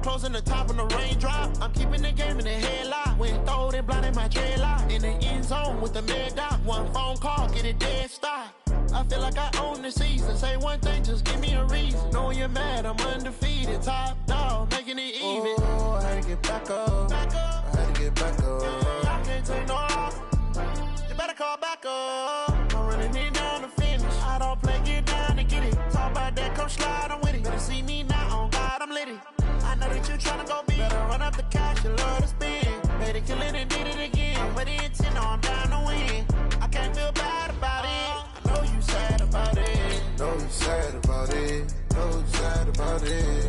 closing the top on the raindrop. I'm keeping the game in the headlock. When throwed and blinded my dreadlock. In the end zone with the mad dot. One phone call, get it dead stop. I feel like I own the season. Say one thing, just give me a reason. Knowing you're mad, I'm undefeated. Top dog, making it even. Oh, I had to get back up. Back up. I had to get back up. Yeah, I can't take no off. You better call back up. I'm running it down to finish. I don't play, get down to get it. Talk about that, come slide, I'm with it. Better see me now, on God, I'm litty. I know that you tryna go big. Better run up the cash, you love to spend. Made it, kill it, and did it again. But the intent, no, I'm down to win. I can't feel bad about it. I know you sad about it. Know you sad about it. Know you sad about it.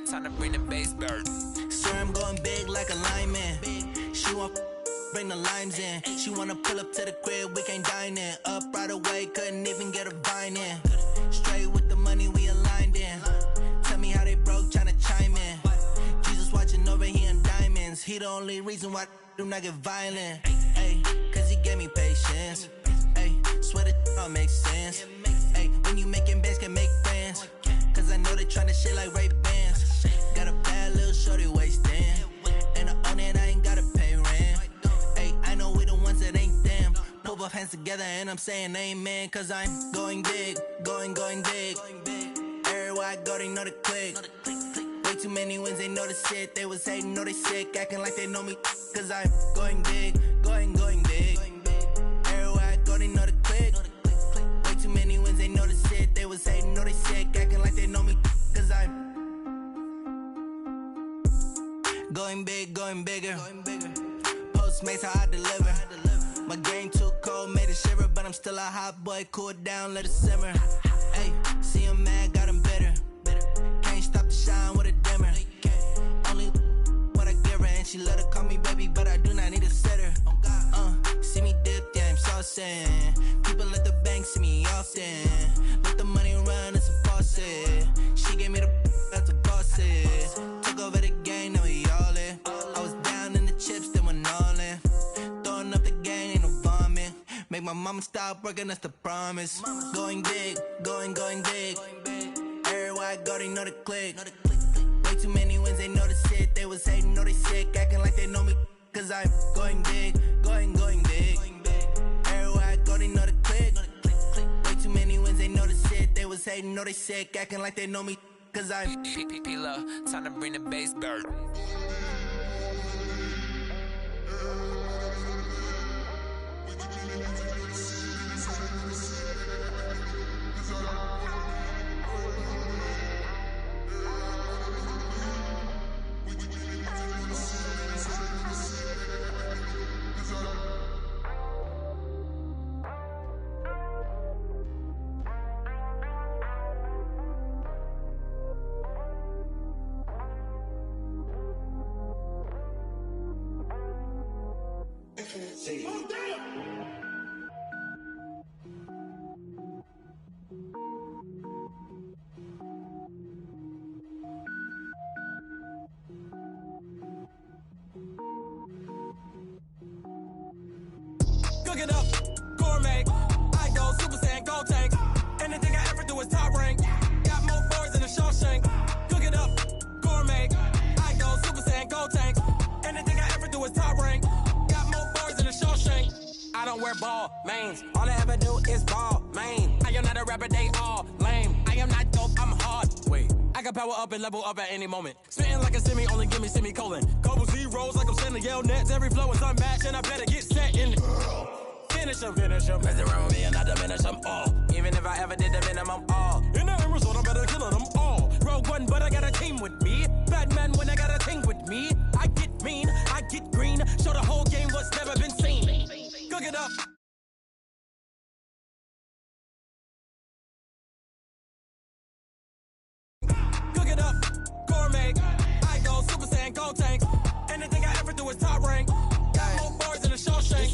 Time to bring the bass bird. Swear I'm going big like a lineman. She want bring the limes in. She wanna pull up to the crib, we can't dine in. Up right away, couldn't even get a vine in. Straight with the money, we aligned in. Tell me how they broke, tryna chime in. Jesus watching over here in diamonds. He the only reason why I do not get violent. Ay, cause he gave me patience. Ay, swear that all makes sense. Ay, when you making bands, can make friends. Cause I know they tryna shit like Ray-Bans. Got a bad little shorty wasting. And I own it, I ain't gotta pay rent. Ay, I know we the ones that ain't them. Pull both hands together and I'm saying amen. Cause I'm going big, going big. Everywhere I go, they know the click. Way too many wins, they know the shit. They was hating, know they sick, acting like they know me. Cause I'm going big, going big. Everywhere I go, they know the click. Way too many wins, they know the shit. They was hating, know they sick, acting like they know me. Cause I'm going big, going bigger. Postmates, how I deliver. My game too cold, made it shiver. But I'm still a hot boy, cool it down, let it simmer. Hey, see him mad, got him bitter. Can't stop the shine with a dimmer. Only what I give her, and she let her call me baby, but I do not need a sitter. See me dip, yeah, I'm saucing. People at the bank see me often. Let the money run, it's a faucet. She gave me the that's a boss it. Took over the game, now we all in. I was down in the chips, then went all in. Throwing up the gang, ain't no vomit. Make my mama stop working, that's the promise. Going big, going big. Everywhere I go, they know the click. Way too many wins, they know the shit. They was hating, know they sick, acting like they know me. Cause I'm going big, going big. Everywhere I go, they know the click. Way too many wins, they know the shit. They was hating, know they sick, acting like they know me. Cause I'm P-P-P-Love, time to bring the bass bird. Cook it up, gourmet. I go Super Saiyan, gold tank. Anything I ever do is top rank. Got more birds than a Shawshank. Cook it up, gourmet. I go Super Saiyan, gold tank. Anything I ever do is top rank. Got more birds than a Shawshank. I don't wear ball mains. All I ever do is ball main. I am not a rapper, they all lame. I am not dope, I'm hard. Wait, I can power up and level up at any moment. Spitting like a semi, only give me semicolon. Couple zeros like I'm sending yell nets. Every flow is unmatched and I better get set in. Finish them. Mess around with me and I diminish them all. Even if I ever did the minimum all. In the end result, I better kill them all. Rogue one, but I got a team with me. Bad man when I got a thing with me. I get mean, I get green. Show the whole game what's never been seen. Cook it up.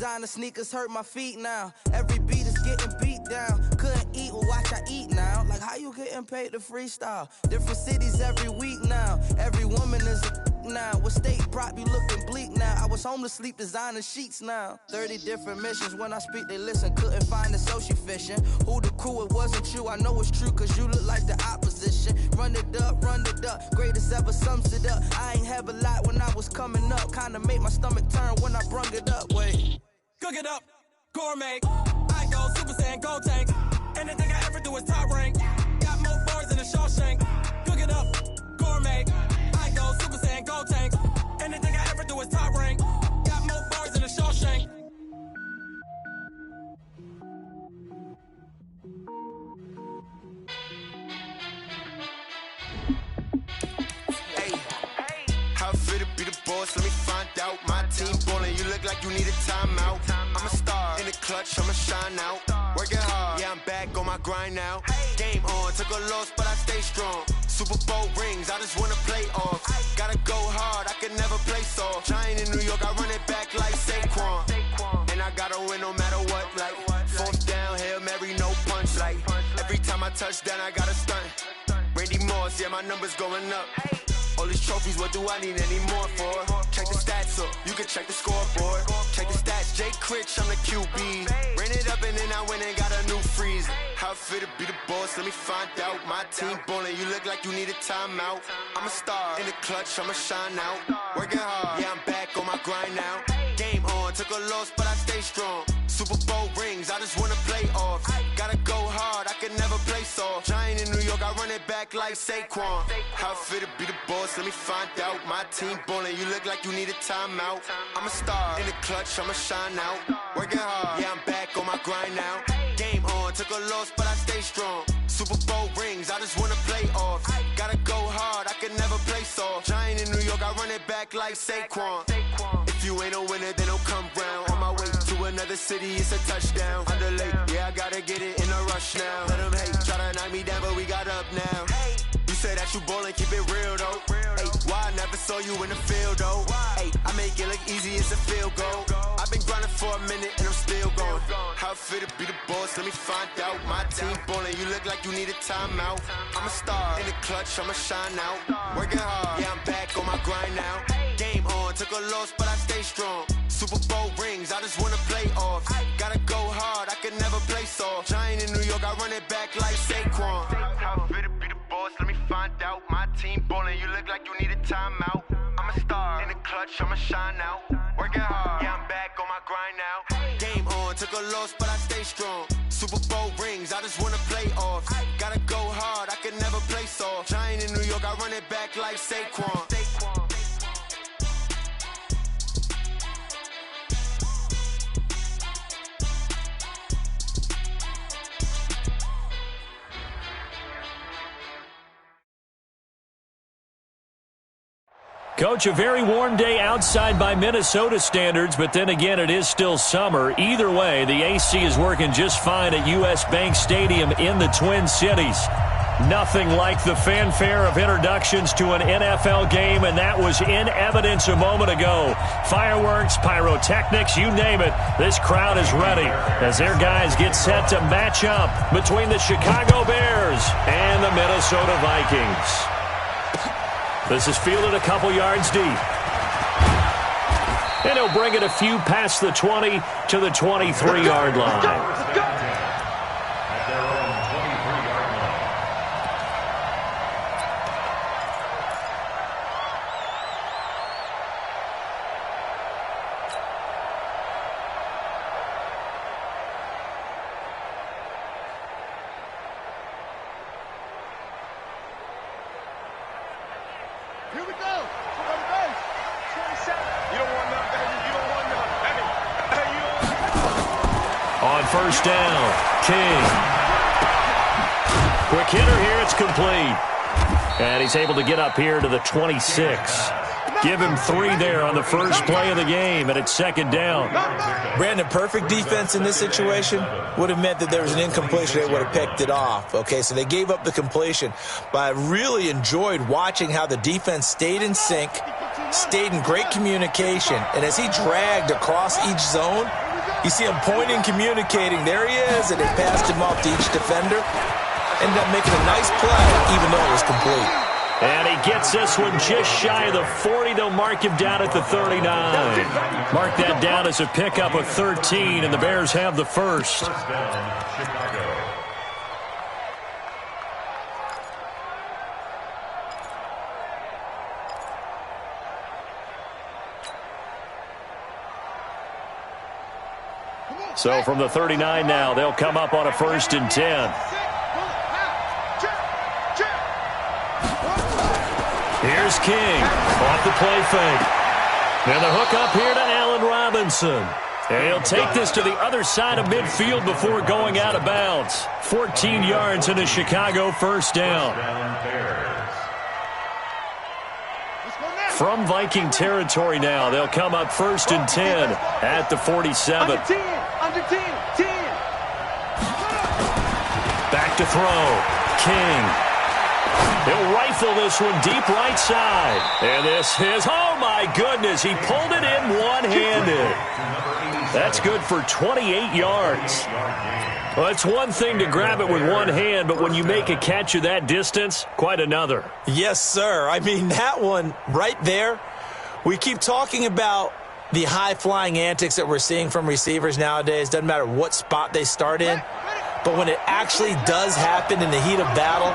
Designer sneakers hurt my feet now. Every beat is getting beat down. Couldn't eat, well watch I eat now. Like how you getting paid to freestyle? Different cities every week now. Every woman is a now. What state prop you looking bleak now? I was home to sleep designer sheets now. 30 different missions. When I speak they listen. Couldn't find it so she fishing. Who the crew? It wasn't you. I know it's true cause you look like the opposition. Run it up, run it up. Greatest ever sums it up. I ain't have a lot when I was coming up. Kinda made my stomach turn when I brung it up. Wait. Cook it up, gourmet. I go Super Saiyan, go tank. Anything I ever do is top rank. Got more bars than a Shawshank. Cook it up, gourmet. I go Super Saiyan, go tank. Anything I ever do is top rank. Got more bars than a Shawshank. How fit to be the boss? Let me find out. My team ballin', you look like you need a timeout. I'm a star in the clutch, I'ma shine out. Working hard, yeah, I'm back on my grind now. Game on, took a loss, but I stay strong. Super Bowl rings, I just wanna play off. Gotta go hard, I can never play soft. Giant in New York, I run it back like Saquon. And I gotta win no matter what, like fourth down, Hail Mary, no punch. Like every time I touch down, I gotta stunt. Randy Moss, yeah, my numbers going up. All these trophies, what do I need any more for? Check the stats up, you can check the scoreboard. Check the stats, Jay Critch, I'm the QB. Ran it up and then I went and got a new freeze. How fit to be the boss, let me find out. My team ballin', you look like you need a timeout. I'm a star in the clutch, I'ma shine out. Working hard, yeah, I'm back on my grind now. Game on, took a loss, but I stay strong. Super Bowl rings, I just wanna play off. Gotta go hard, I can never play soft. Giant in New York, I run it back like Saquon. How fit to be the boss, let me find out. My team ballin', you look like you need a timeout. I'm a star in the clutch, I'ma shine out. Working hard, yeah, I'm back on my grind now. Game on, took a loss, but I stay strong. Super Bowl rings, I just wanna play off. Gotta go hard, I can never play soft. Giant in New York, I run it back like Saquon. If you ain't a winner, then don't come round. On my way to another city, it's a touchdown. Underlay, yeah, I gotta get it in a rush now. Let them hate, try to knock me down, but we got up now. You say that you ballin', keep it real though. Hey, why I never saw you in the field though? Hey, I make it look easy, it's a field goal. I've been grinding for a minute and I'm still going. How fit to be the boss, let me find out. My team ballin', you look like you need a timeout. I'm a star in the clutch, I'ma shine out. Working hard, yeah, I'm back on my grind now. Game on, took a loss, but I stay strong. Super Bowl rings, I just wanna play off. Gotta go hard, I can never play soft. Giant in New York, I run it back like Saquon. How fit to be the boss, let me find out. My team ballin', you look like you need a timeout. I'm a star in the clutch, I'ma shine out. Working hard, yeah, I'm back on my grind now. Game on, took a loss, but I stay strong. Super Bowl rings, I just wanna play off. Gotta go hard, I can never play soft. Giant in New York, I run it back like Saquon. Coach, a very warm day outside by Minnesota standards, but then again, it is still summer. Either way, the AC is working just fine at U.S. Bank Stadium in the Twin Cities. Nothing like the fanfare of introductions to an NFL game, and that was in evidence a moment ago. Fireworks, pyrotechnics, you name it. This crowd is ready as their guys get set to match up between the Chicago Bears and the Minnesota Vikings. This is fielded a couple yards deep. And he'll bring it a few past the 20 to the 23-yard line. Let's go. Here we go. Somebody base. 27. You don't want none, baby. You don't want none. Hey, you don't want none. On first down, King. Quick hitter here, it's complete. And he's able to get up here to the 26. Give him 3 there on the first play of the game, and it's second down. Brandon, perfect defense in this situation would have meant that there was an incompletion. They would have picked it off. Okay, so they gave up the completion. But I really enjoyed watching how the defense stayed in sync, stayed in great communication, and as he dragged across each zone, You see him pointing, communicating. There he is, and they passed him off to each defender. Ended up making a nice play, even though it was complete. And he gets this one just shy of the 40. They'll mark him down at the 39. Mark that down as a pickup of 13, and the Bears have the first. So from the 39 now, they'll come up on a 1st and 10. Here's King off the play fake. And the hook up here to Allen Robinson. And he'll take this to the other side of midfield before going out of bounds. 14 yards and a Chicago first down. From Viking territory now, they'll come up 1st and 10 at the 47. Under 10. Back to throw. King. He'll rifle this one deep right side. And this is, oh my goodness, he pulled it in one-handed. That's good for 28 yards. Well, it's one thing to grab it with one hand, but when you make a catch of that distance, quite another. Yes, sir. I mean, that one right there, we keep talking about the high-flying antics that we're seeing from receivers nowadays. Doesn't matter what spot they start in. But when it actually does happen in the heat of battle,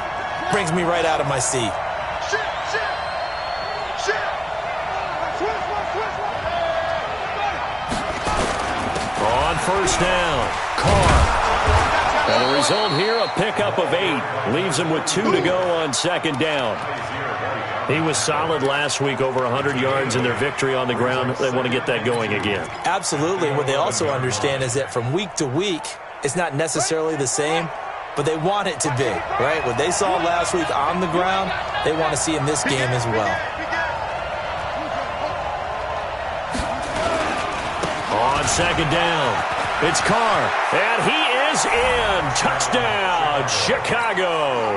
brings me right out of my seat. On first down, Carr. And the result here, a pickup of 8. Leaves him with 2 to go on 2nd down. He was solid last week, over 100 yards in their victory on the ground. They want to get that going again. Absolutely. What they also understand is that from week to week, it's not necessarily the same, but they want it to be, right? What they saw last week on the ground, they want to see in this game as well. On 2nd down, it's Carr, and he is in. Touchdown, Chicago.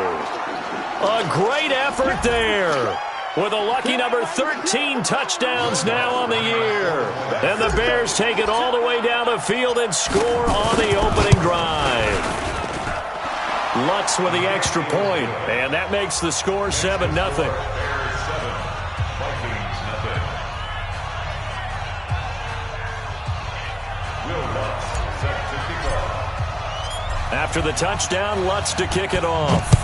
A great effort there, with a lucky number 13 touchdowns now on the year. And the Bears take it all the way down the field and score on the opening drive. Lutz with the extra point, and that makes the score 7-0. After the touchdown, Lutz to kick it off.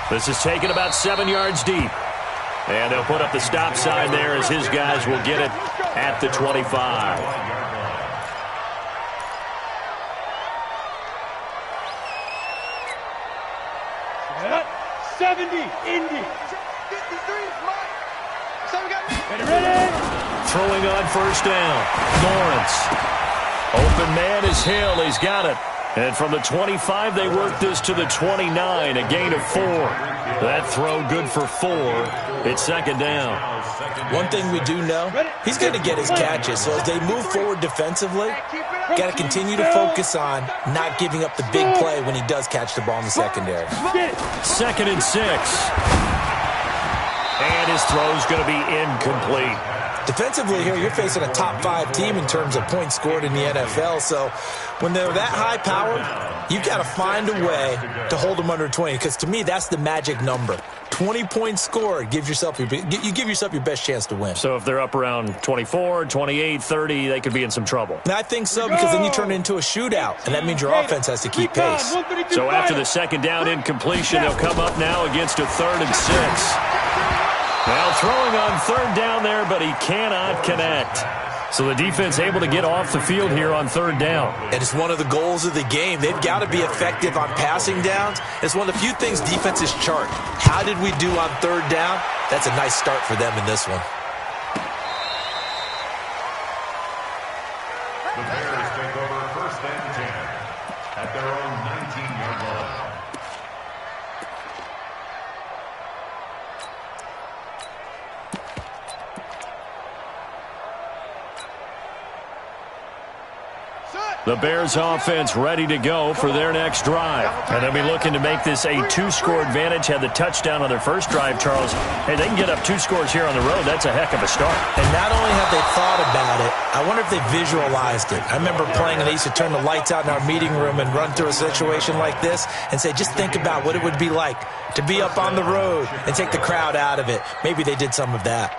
This is taken about 7 yards deep. And they'll put up the stop sign there as his guys will get it at the 25. 70, Indy. 53, Mike. Ready? Throwing on first down, Lawrence. Open man is Hill. He's got it. And from the 25, they work this to the 29, a gain of 4. That throw good for 4. It's 2nd down. One thing we do know, he's going to get his catches. So as they move forward defensively, got to continue to focus on not giving up the big play when he does catch the ball in the secondary. 2nd and 6. And his throw's going to be incomplete. Defensively here, you're facing a top 5 team in terms of points scored in the NFL. So when they're that high-powered, you've got to find a way to hold them under 20. Because to me, that's the magic number. 20 points scored, you give yourself your best chance to win. So if they're up around 24, 28, 30, they could be in some trouble. And I think so, because then you turn it into a shootout, and that means your offense has to keep pace. So after the 2nd down incompletion, they'll come up now against a 3rd and 6. Well, throwing on 3rd down there, but he cannot connect. So the defense able to get off the field here on 3rd down. And it's one of the goals of the game. They've got to be effective on passing downs. It's one of the few things defenses chart. How did we do on 3rd down? That's a nice start for them in this one. The Bears take over 1st and 10 at their own 19-yard line. The Bears offense ready to go for their next drive. And they'll be looking to make this a two-score advantage. Had the touchdown on their first drive, Charles. Hey, they can get up 2 scores here on the road. That's a heck of a start. And not only have they thought about it, I wonder if they visualized it. I remember playing and they used to turn the lights out in our meeting room and run through a situation like this and say, just think about what it would be like to be up on the road and take the crowd out of it. Maybe they did some of that.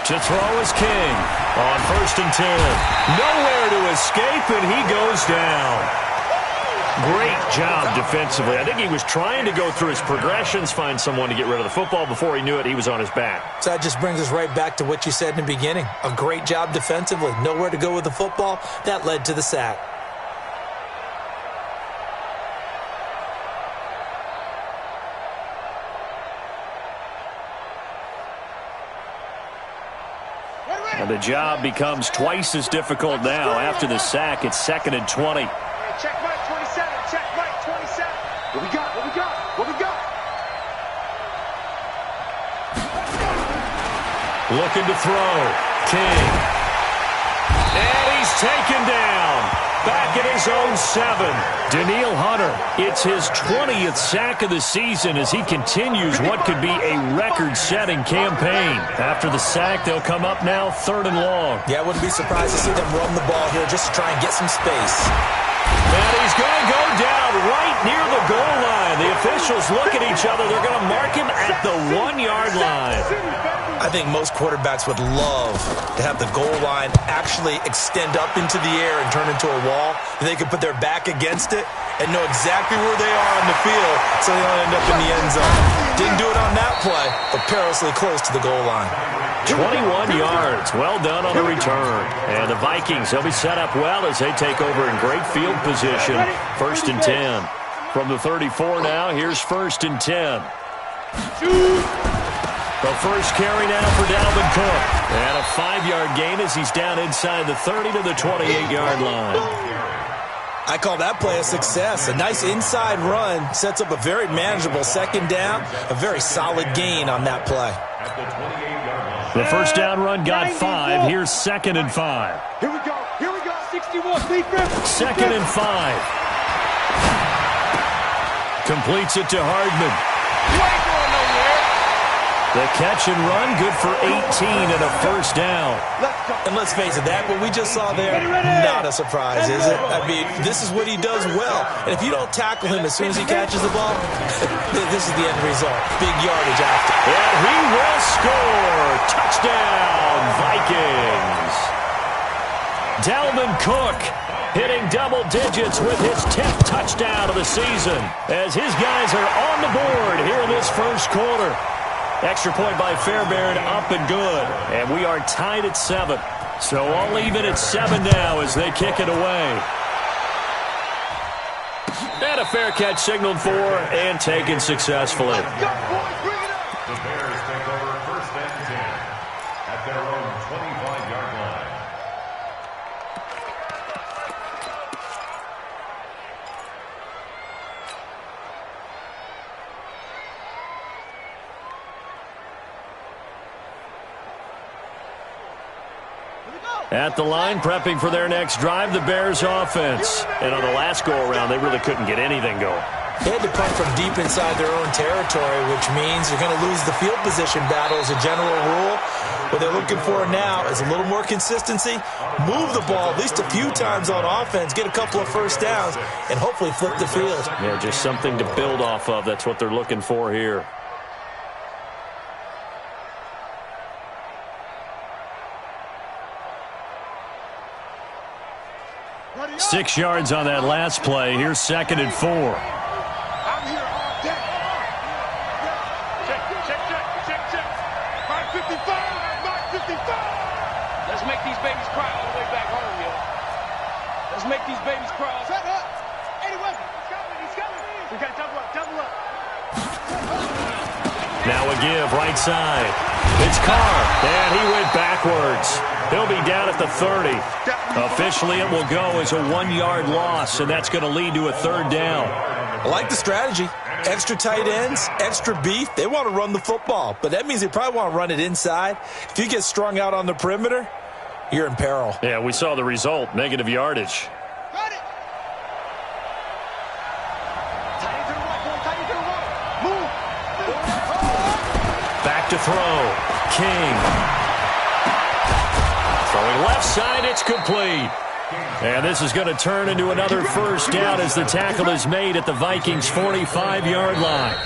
To throw is King on 1st and 10. Nowhere to escape, and he goes down. Great job defensively. I think he was trying to go through his progressions, find someone to get rid of the football. Before he knew it, he was on his back. So that just brings us right back to what you said in the beginning. A great job defensively. Nowhere to go with the football. That led to the sack. And the job becomes twice as difficult now after the sack. It's 2nd and 20. Hey, check right 27. Check right 27. What we got? What we got? What we got? Looking to throw. King. And he's taken down. Back at his own 7. Danielle Hunter, it's his 20th sack of the season as he continues what could be a record-setting campaign. After the sack, they'll come up now 3rd and long. Yeah, I wouldn't be surprised to see them run the ball here just to try and get some space. And he's going to go down right near the goal line. The officials look at each other. They're going to mark him at the 1-yard line. I think most quarterbacks would love to have the goal line actually extend up into the air and turn into a wall. They could put their back against it and know exactly where they are on the field so they don't end up in the end zone. Didn't do it on that play, but perilously close to the goal line. 21 yards. Well done on the return. And the Vikings, they'll be set up well as they take over in great field position. 1st and 10. From the 34 now, here's 1st and 10. The first carry now for Dalvin Cook. And a 5-yard gain as he's down inside the 30 to the 28-yard line. I call that play a success. A nice inside run sets up a very manageable 2nd down. A very solid gain on that play. The first down run got 5. Here's 2nd and 5. Here we go. Here we go. 61. 2nd and 5. Completes it to Hardman. The catch and run, good for 18 and a first down. And let's face it, that what we just saw there, not a surprise, is it? I mean, this is what he does well. And if you don't tackle him as soon as he catches the ball, this is the end result. Big yardage after. And he will score. Touchdown, Vikings. Dalvin Cook hitting double digits with his 10th touchdown of the season as his guys are on the board here in this first quarter. Extra point by Fairbairn, up and good. And we are tied at 7. So all even at 7 now as they kick it away. And a fair catch signaled for and taken successfully. The Bears take over 1st and 10 at their own 25-yard line. At the line, prepping for their next drive, the Bears offense. And on the last go-around, they really couldn't get anything going. They had to punt from deep inside their own territory, which means they're going to lose the field position battle as a general rule. What they're looking for now is a little more consistency, move the ball at least a few times on offense, get a couple of first downs, and hopefully flip the field. Yeah, just something to build off of. That's what they're looking for here. Six yards on that last play. Here's 2nd and 4. I'm here all day. Check. Mark 55. Mark 55. Let's make these babies cry all the way back home, yo. Let's make these babies cry. Shut up. Anyway, he's coming. We got to double up. Now a give, right side. It's Carr, and he went backwards. He'll be down at the 30. Officially, it will go as a 1-yard loss, and that's going to lead to a 3rd down. I like the strategy. Extra tight ends, extra beef. They want to run the football, but that means they probably want to run it inside. If you get strung out on the perimeter, you're in peril. Yeah, we saw the result, negative yardage. Back to throw. King. Throwing left side, it's complete. And this is going to turn into another 1st down as the tackle is made at the Vikings' 45-yard line.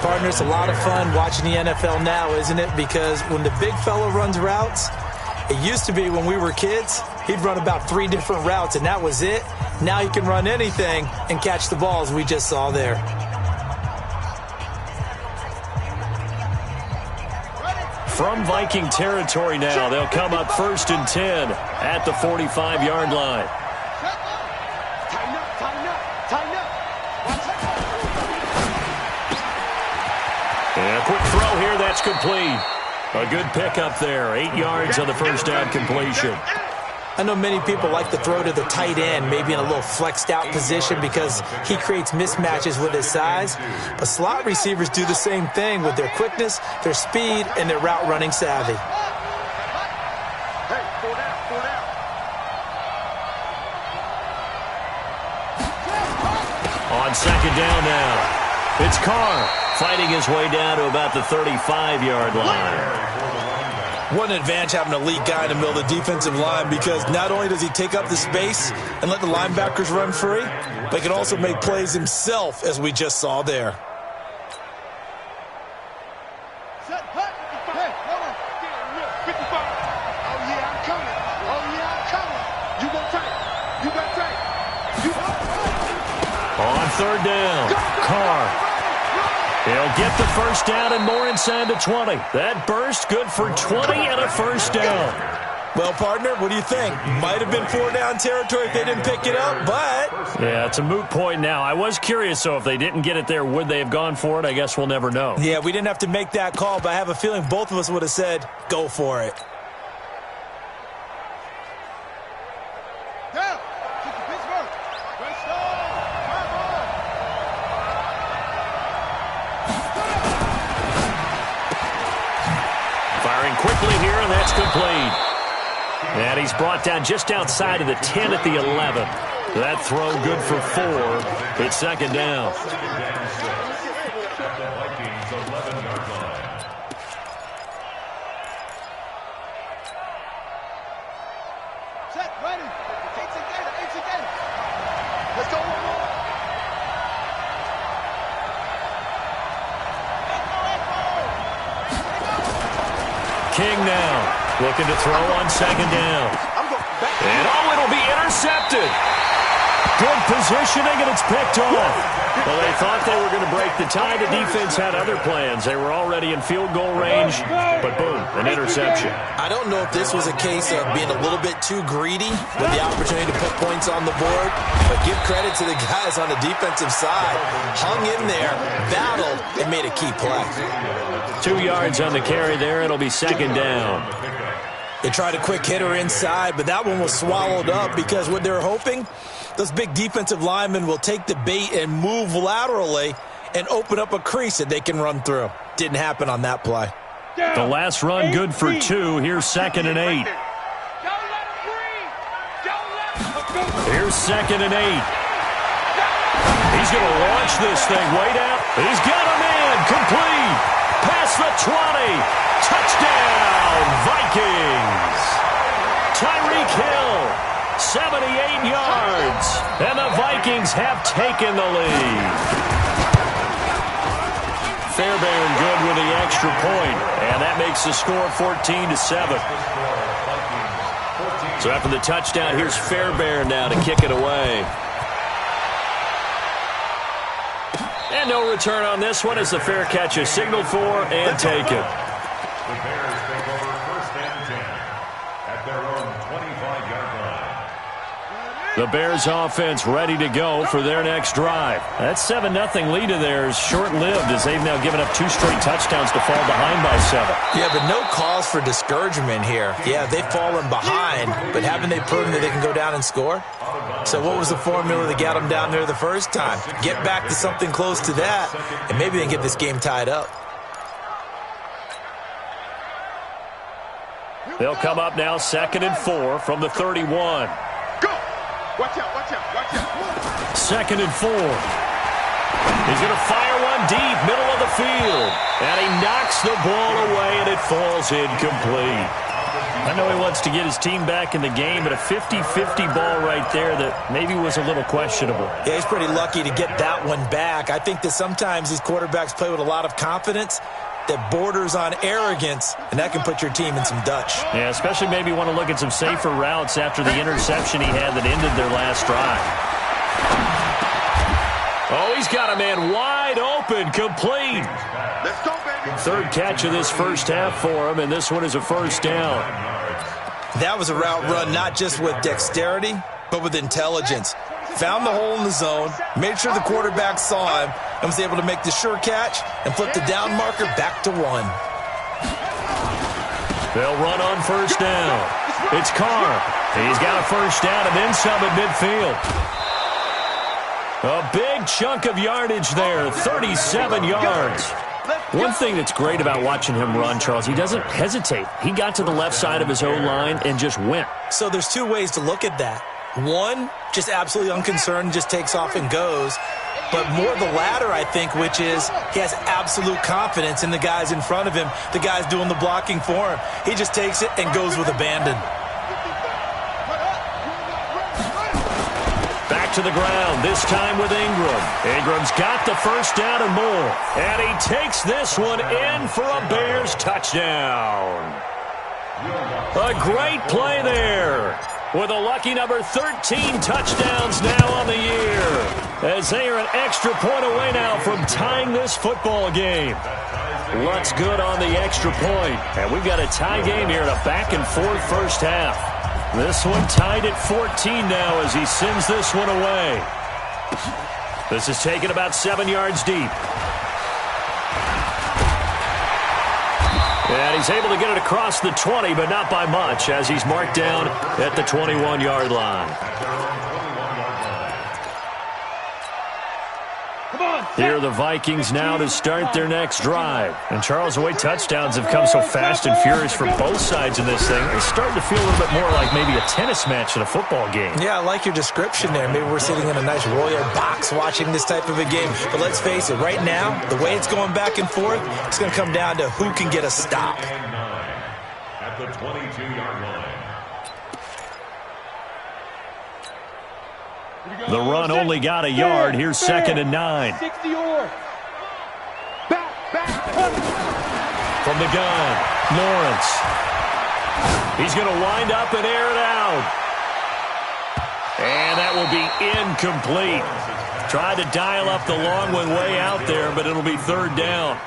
Partner, it's a lot of fun watching the NFL now, isn't it? Because when the big fella runs routes, it used to be when we were kids, he'd run about 3 different routes, and that was it. Now he can run anything and catch the balls we just saw there. From Viking territory now, they'll come up 1st and 10 at the 45-yard line. And a quick throw here, that's complete. A good pickup there, 8 yards on the 1st down completion. I know many people like to throw to the tight end, maybe in a little flexed out position because he creates mismatches with his size. But slot receivers do the same thing with their quickness, their speed, and their route running savvy. On 2nd down now, it's Carr fighting his way down to about the 35-yard line. What an advantage having a elite guy in the middle of the defensive line, because not only does he take up the space and let the linebackers run free, but he can also make plays himself, as we just saw there. On 3rd down, Carr. He'll get the 1st down and more inside the 20. That burst good for 20 and a 1st down. Well, partner, what do you think? Might have been 4-down territory if they didn't pick it up, but... Yeah, it's a moot point now. I was curious, so if they didn't get it there, would they have gone for it? I guess we'll never know. Yeah, we didn't have to make that call, but I have a feeling both of us would have said, go for it. Quickly here, and that's complete. And he's brought down just outside of the 10 at the 11. That throw good for 4. It's 2nd down. Let's go. King now, looking to throw on 2nd down. And it'll be intercepted. Good positioning, and it's picked off. Well, they thought they were going to break the tie. The defense had other plans. They were already in field goal range, but boom, an interception. I don't know if this was a case of being a little bit too greedy with the opportunity to put points on the board, but give credit to the guys on the defensive side. Hung in there, battled, and made a key play. 2 yards on the carry there. It'll be 2nd down. They tried a quick hitter inside, but that one was swallowed up because what they're hoping, those big defensive linemen will take the bait and move laterally and open up a crease that they can run through. Didn't happen on that play. The last run good for 2. Here's 2nd and 8. Here's 2nd and 8. He's going to launch this thing way down. He's got a man complete. Past the 20. Touchdown, Vikings. Tyreek Hill, 78 yards. And the Vikings have taken the lead. Fairbairn good with the extra point, and that makes the score 14-7. So after the touchdown, here's Fairbairn now to kick it away. And no return on this one as the fair catch is signaled for and taken. The Bears take over 1st and 10 at their own 25-yard line. The Bears offense ready to go for their next drive. That 7-0 lead of theirs short-lived as they've now given up 2 straight touchdowns to fall behind by 7. Yeah, but no cause for discouragement here. Yeah, they've fallen behind, but haven't they proven that they can go down and score? So what was the formula that got them down there the first time? Get back to something close to that, and maybe they can get this game tied up. They'll come up now 2nd and 4 from the 31. Watch out, watch out, watch out. 2nd and 4. He's going to fire one deep, middle of the field. And he knocks the ball away, and it falls incomplete. I know he wants to get his team back in the game, but a 50-50 ball right there that maybe was a little questionable. Yeah, he's pretty lucky to get that one back. I think that sometimes these quarterbacks play with a lot of confidence that borders on arrogance, and that can put your team in some Dutch. Yeah, especially maybe want to look at some safer routes after the interception he had that ended their last drive. Oh, he's got a man wide open, complete. Let's go, baby. 3rd catch of this first half for him, and this one is a 1st down. That was a route run not just with dexterity, but with intelligence. Found the hole in the zone, made sure the quarterback saw him, and was able to make the sure catch and flip the down marker back to 1. They'll run on 1st down. It's Carr. He's got a 1st down and then some at midfield. A big chunk of yardage there, 37 yards. One thing that's great about watching him run, Charles, he doesn't hesitate. He got to the left side of his O-line and just went. So there's 2 ways to look at that. One, just absolutely unconcerned, just takes off and goes. But more the latter, I think, which is he has absolute confidence in the guys in front of him, the guys doing the blocking for him. He just takes it and goes with abandon. Back to the ground, this time with Ingram. Ingram's got the 1st down and more. And he takes this one in for a Bears touchdown. A great play there, with a lucky number 13 touchdowns now on the year, as they are an extra point away now from tying this football game. Looks good on the extra point, and we've got a tie game here in a back-and-forth first half. This one tied at 14 now as he sends this one away. This is taken about 7 yards deep. And he's able to get it across the 20, but not by much, as he's marked down at the 21-yard line. Here are the Vikings now to start their next drive. And, Charles, the way touchdowns have come so fast and furious for both sides in this thing, it's starting to feel a little bit more like maybe a tennis match in a football game. Yeah, I like your description there. Maybe we're sitting in a nice royal box watching this type of a game. But let's face it, right now, the way it's going back and forth, it's going to come down to who can get a stop. At the 22-yard line. The run only got a yard. Here's 2nd and 9. From the gun, Lawrence. He's going to wind up and air it out. And that will be incomplete. Tried to dial up the long one way out there, but it'll be 3rd down.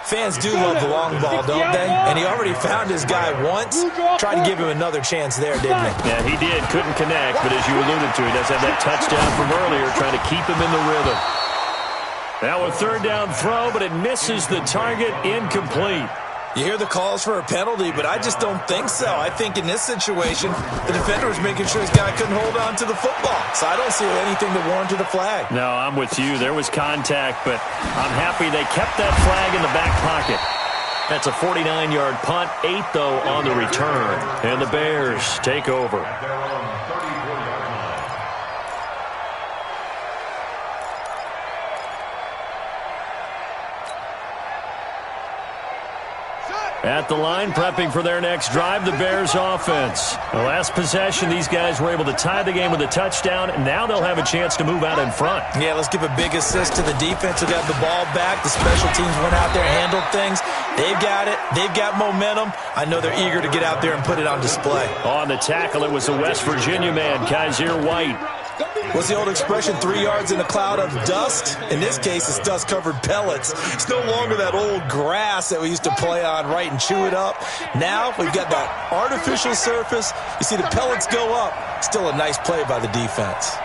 Fans do love the long ball, don't they? And he already found his guy once. Tried to give him another chance there, didn't he? Yeah, he did. Couldn't connect, but as you alluded to, he does have that touchdown from earlier, trying to keep him in the rhythm. Now a 3rd down throw, but it misses the target, incomplete. You hear the calls for a penalty, but I just don't think so. I think in this situation, the defender was making sure his guy couldn't hold on to the football. So I don't see anything that warranted a flag. No, I'm with you. There was contact, but I'm happy they kept that flag in the back pocket. That's a 49-yard punt, 8 though on the return. And the Bears take over. At the line, prepping for their next drive, the Bears offense. The last possession, these guys were able to tie the game with a touchdown, and now they'll have a chance to move out in front. Yeah, let's give a big assist to the defense who got the ball back. The special teams went out there and handled things. They've got it. They've got momentum. I know they're eager to get out there and put it on display. On the tackle, it was the West Virginia man, Kaiser White. What's the old expression, 3 yards in a cloud of dust? In this case, it's dust-covered pellets. It's no longer that old grass that we used to play on, right, and chew it up. Now we've got that artificial surface. You see the pellets go up. Still a nice play by the defense.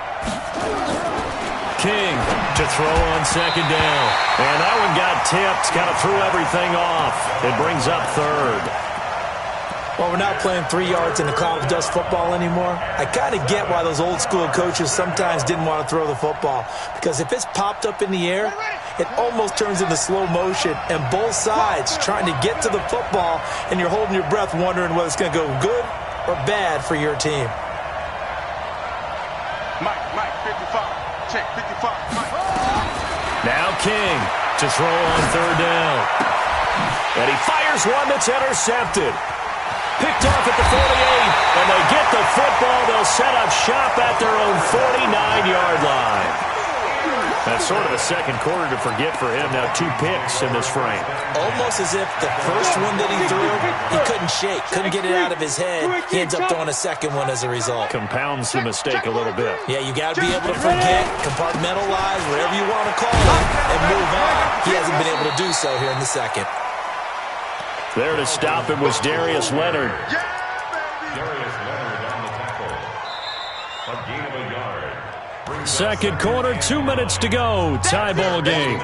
King to throw on second down. And that one got tipped, kind of threw everything off. It brings up third. Well, we're not playing 3 yards in a cloud of dust football anymore. I kind of get why those old school coaches sometimes didn't want to throw the football. Because if it's popped up in the air, it almost turns into slow motion. And both sides trying to get to the football, and you're holding your breath wondering whether it's going to go good or bad for your team. Mike, 55. Check, 55. Mike. Now King to throw on third down. And he fires one that's intercepted. Picked off at the 48, and they get the football. They'll set up shop at their own 49-yard line. That's sort of a second quarter to forget for him. Now 2 picks in this frame. Almost as if the first one that he threw, he couldn't shake, couldn't get it out of his head. He ends up throwing a second one as a result. Compounds the mistake a little bit. Yeah, you got to be able to forget, compartmentalize, whatever you want to call it, and move on. He hasn't been able to do so here in the second. There to stop him was Darius Leonard. Darius Leonard on the tackle. A gain of a yard. Second quarter, 2 minutes to go. Tie ball game.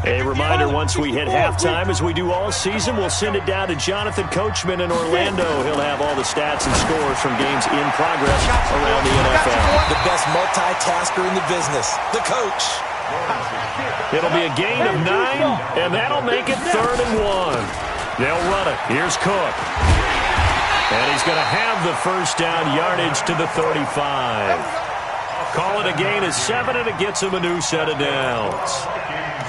A reminder, once we hit halftime, as we do all season, we'll send it down to Jonathan Coachman in Orlando. He'll have all the stats and scores from games in progress around the NFL. The best multitasker in the business, the coach. It'll be a gain of 9, and that'll make it 3rd and 1. They'll run it. Here's Cook. And he's going to have the first down yardage to the 35. Call it a gain of 7, and it gets him a new set of downs.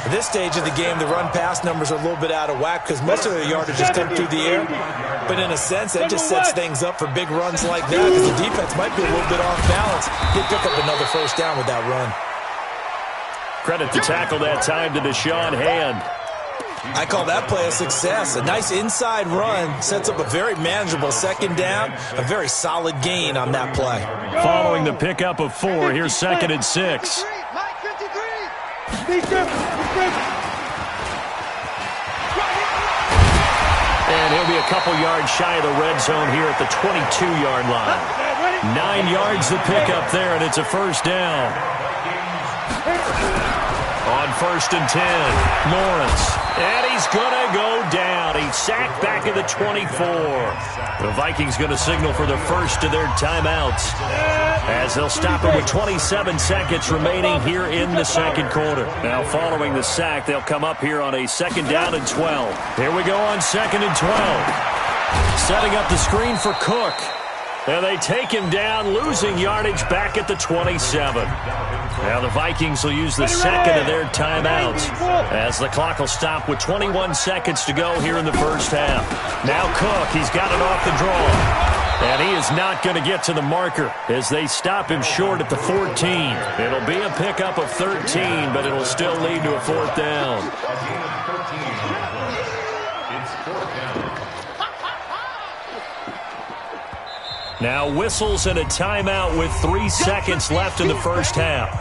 At this stage of the game, the run-pass numbers are a little bit out of whack because most of the yardage has come through the air. But in a sense, that just sets things up for big runs like that because the defense might be a little bit off balance. He'll pick up another first down with that run. Credit the tackle that time to Deshaun Hand. I call that play a success. A nice inside run sets up a very manageable second down, a very solid gain on that play. Following the pickup of 4, here's 2nd and 6. And he'll be a couple yards shy of the red zone here at the 22-yard line. 9 yards to pick up there, and it's a first down. On 1st and 10, Lawrence. And he's going to go down. He's sacked back at the 24. The Vikings going to signal for the first of their timeouts as they'll stop him with 27 seconds remaining here in the second quarter. Now following the sack, they'll come up here on a 2nd down and 12. Here we go on 2nd and 12. Setting up the screen for Cook. And they take him down, losing yardage back at the 27. Now the Vikings will use the second of their timeouts as the clock will stop with 21 seconds to go here in the first half. Now Cook, he's got it off the draw. And he is not going to get to the marker as they stop him short at the 14. It'll be a pickup of 13, but it'll still lead to a 4th down. It's 4th down. Now whistles and a timeout with 3 seconds left in the first half.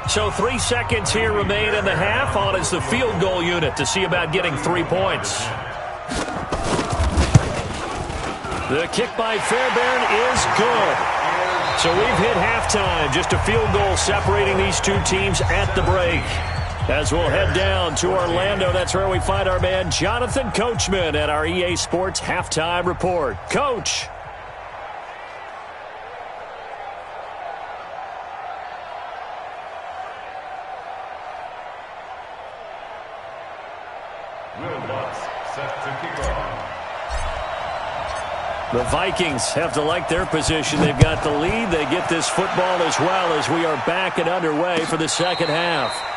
So 3 seconds here remain in the half. On is the field goal unit to see about getting 3 points. The kick by Fairbairn is good. So we've hit halftime. Just a field goal separating these two teams at the break. As we'll head down to Orlando, that's where we find our man Jonathan Coachman at our EA Sports Halftime Report. Coach. Will Lutz set to kick off. The Vikings have to like their position. They've got the lead. They get this football as well as we are back and underway for the second half.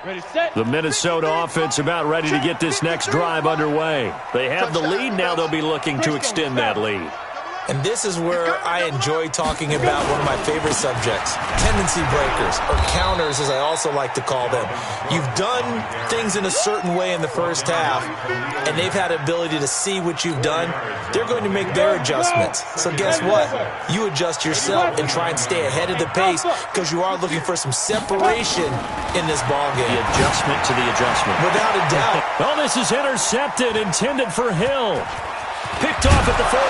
The Minnesota offense about ready to get this next drive underway. They have the lead. Now they'll be looking to extend that lead. And this is where I enjoy talking about one of my favorite subjects, tendency breakers, or counters as I also like to call them. You've done things in a certain way in the first half, and they've had the ability to see what you've done. They're going to make their adjustments. So guess what? You adjust yourself and try and stay ahead of the pace because you are looking for some separation in this ballgame. The adjustment to the adjustment. Without a doubt. Oh, this is intercepted, intended for Hill. Picked off at the 48,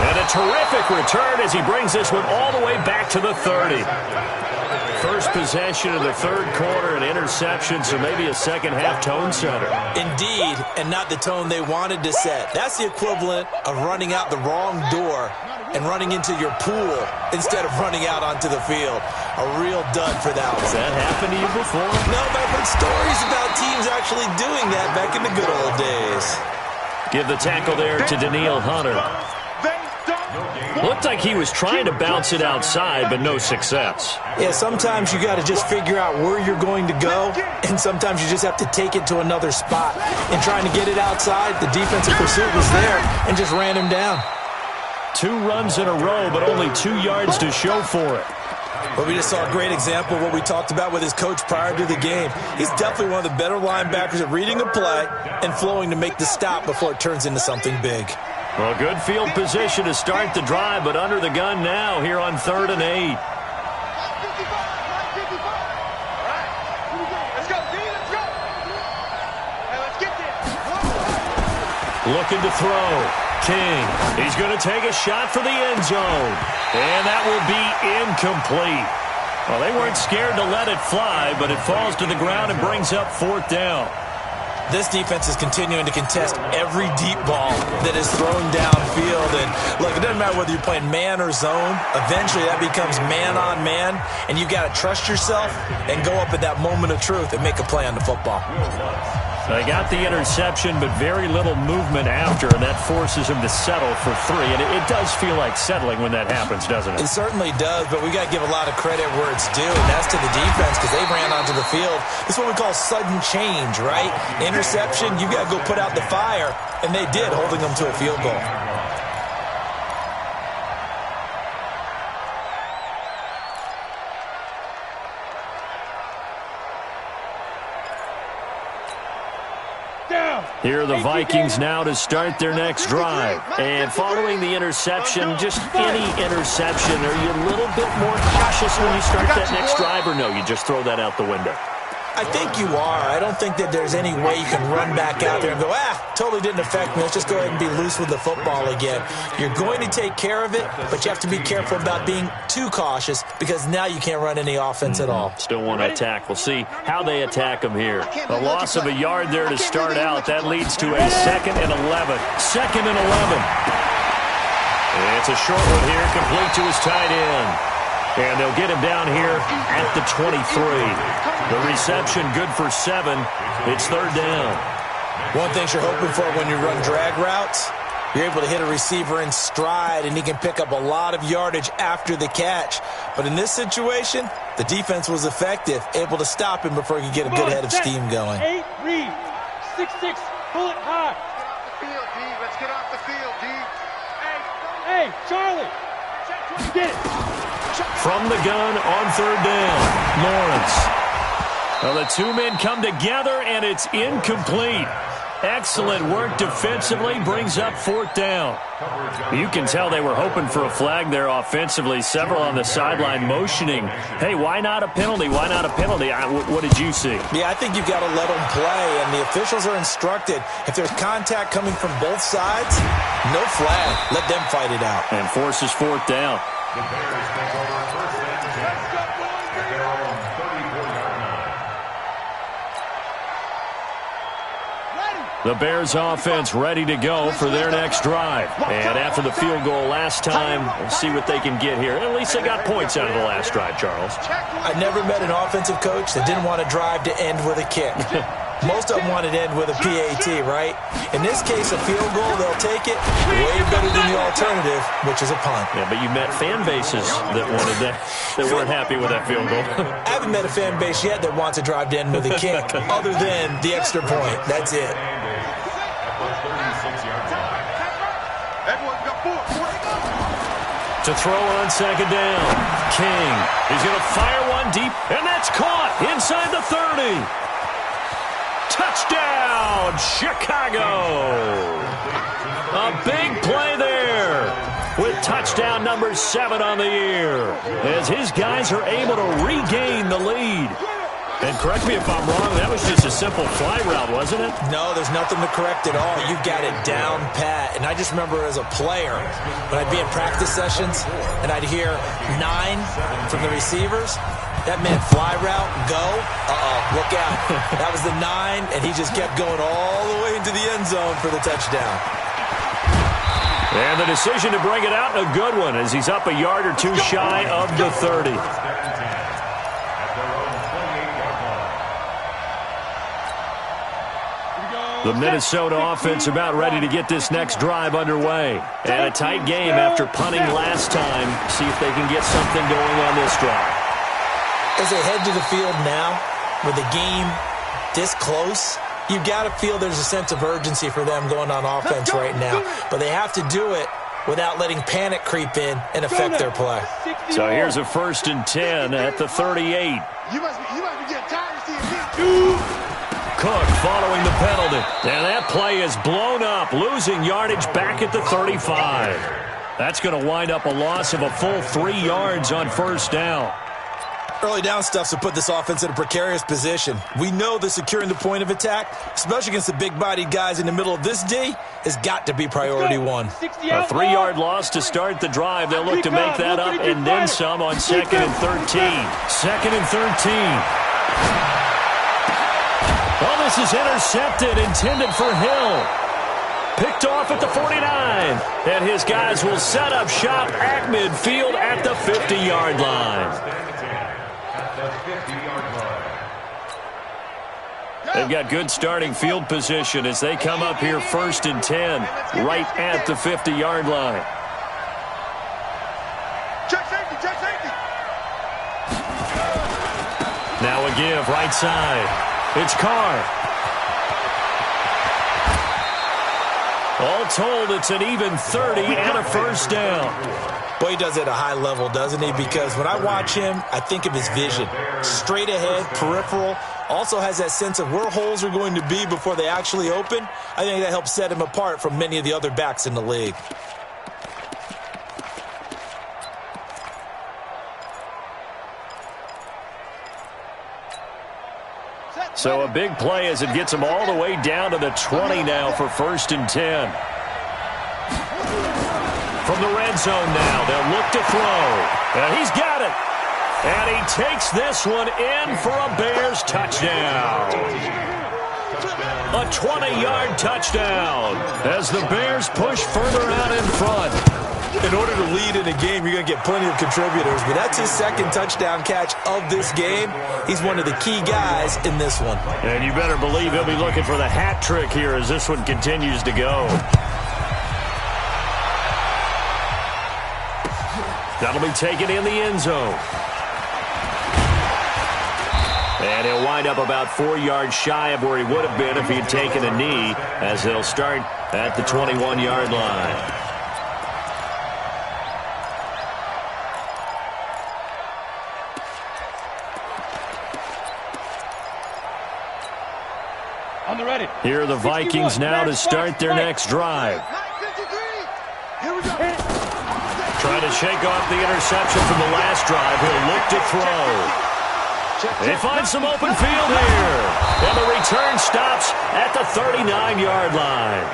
and a terrific return as he brings this one all the way back to the 30. First possession of the third quarter, an interception, so maybe a second-half tone setter. Indeed, and not the tone they wanted to set. That's the equivalent of running out the wrong door and running into your pool instead of running out onto the field. A real dud for that one. Has that happened to you before? No, but I've heard stories about teams actually doing that back in the good old days. Give the tackle there to Daniil Hunter. Looked like he was trying to bounce it outside, but no success. Yeah, sometimes you got to just figure out where you're going to go, and sometimes you just have to take it to another spot. And trying to get it outside, the defensive pursuit was there and just ran him down. 2 runs in a row, but only 2 yards to show for it. But we just saw a great example of what we talked about with his coach prior to the game. He's definitely one of the better linebackers at reading a play and flowing to make the stop before it turns into something big. Well, good field position to start the drive, but under the gun now here on 3rd and 8. Looking to throw. King. He's going to take a shot for the end zone. And that will be incomplete. Well, they weren't scared to let it fly, but it falls to the ground and brings up 4th down. This defense is continuing to contest every deep ball that is thrown downfield. And look, it doesn't matter whether you're playing man or zone. Eventually, that becomes man on man, and you've got to trust yourself and go up at that moment of truth and make a play on the football. They got the interception, but very little movement after, and that forces him to settle for 3. And it does feel like settling when that happens, doesn't it? It certainly does, but we got to give a lot of credit where it's due, and that's to the defense because they ran onto the field. This is what we call sudden change, right? Interception, you got to go put out the fire, and they did, holding them to a field goal. Here are the Vikings now to start their next drive. And following the interception, just any interception, are you a little bit more cautious when you start that next drive, or no, you just throw that out the window? I think you are. I don't think that there's any way you can run back out there and go, totally didn't affect me. Let's just go ahead and be loose with the football again. You're going to take care of it, but you have to be careful about being too cautious because now you can't run any offense at all. Still want to attack. We'll see how they attack them here. A loss of a yard there to start out. That leads to a 2nd and 11. 2nd and 11. It's a short one here, complete to his tight end. And they'll get him down here at the 23. The reception good for 7. It's 3rd down. One thing you're hoping for when you run drag routes, you're able to hit a receiver in stride, and he can pick up a lot of yardage after the catch. But in this situation, the defense was effective, able to stop him before he could get a good head of steam going. 8 read, 6-6, pull it high. Let's get off the field, D. Hey, Charlie, get it. From the gun on 3rd down, Lawrence. Well, the 2 men come together, and it's incomplete. Excellent work defensively, brings up 4th down. You can tell they were hoping for a flag there offensively. Several on the sideline motioning, hey, why not a penalty? Why not a penalty? What did you see? Yeah, I think you've got to let them play, and the officials are instructed. If there's contact coming from both sides, no flag. Let them fight it out. And forces 4th down. The Bears take over 1st and 10 at their own 34-yard line. The Bears offense ready to go for their next drive. And after the field goal last time, we'll see what they can get here. At least they got points out of the last drive, Charles. I never met an offensive coach that didn't want a drive to end with a kick. most of them want it in with a PAT, right? In this case, a field goal, they'll take it way better than the alternative, which is a punt. Yeah, but you met fan bases that wanted that, that weren't happy with that field goal. I haven't met a fan base yet that wants to drive in with a kick other than the extra point. That's it. To throw on second down. King. He's going to fire one deep, and that's caught inside the 30. Touchdown, Chicago. A big play there with touchdown number 7 on the year as his guys are able to regain the lead. And correct me if I'm wrong, that was just a simple fly route, wasn't it? No, there's nothing to correct at all. You got it down pat. And I just remember as a player, when I'd be in practice sessions and I'd hear 9 from the receivers, that meant fly route, go, look out. That was the 9, and he just kept going all the way into the end zone for the touchdown. And the decision to bring it out, a good one, as he's up a yard or two shy of the 30. The Minnesota offense about ready to get this next drive underway. And a tight game after punting last time. See if they can get something going on this drive. As they head to the field now, with the game this close, you got to feel there's a sense of urgency for them going on offense right now. But they have to do it without letting panic creep in and affect their play. So here's a 1st and 10 at the 38. You must be getting tired of seeing me. Cook following the penalty. And that play is blown up, losing yardage back at the 35. That's going to wind up a loss of a full 3 yards on 1st down. Early down stuff to put this offense in a precarious position. We know that securing the point of attack, especially against the big-bodied guys in the middle of this D, has got to be priority 1. A 3-yard loss to start the drive. They'll look to make that up and then some on 2nd and 13. 2nd and 13. Well, this is intercepted, intended for Hill. Picked off at the 49. And his guys will set up shop at midfield at the 50-yard line. They've got good starting field position as they come up here 1st and 10, right at the 50-yard line. Check safety, check safety. Now a give, right side. It's Carr. All told, it's an even 30 and a 1st down. Boy, he does it at a high level, doesn't he? Because when I watch him, I think of his vision. Straight ahead, peripheral. Also has that sense of where holes are going to be before they actually open. I think that helps set him apart from many of the other backs in the league. So a big play as it gets him all the way down to the 20 now for 1st and 10. From the red zone now, they'll look to throw. And he's got it. And he takes this one in for a Bears touchdown. A 20-yard touchdown as the Bears push further out in front. In order to lead in a game, you're going to get plenty of contributors, but that's his 2nd touchdown catch of this game. He's one of the key guys in this one. And you better believe he'll be looking for the hat trick here as this one continues to go. That'll be taken in the end zone. And he'll wind up about 4 yards shy of where he would have been if he had taken a knee, as they'll start at the 21-yard line. Here are the Vikings now to start their next drive. Trying to shake off the interception from the last drive. He'll look to throw. They find some open field here. And the return stops at the 39-yard line.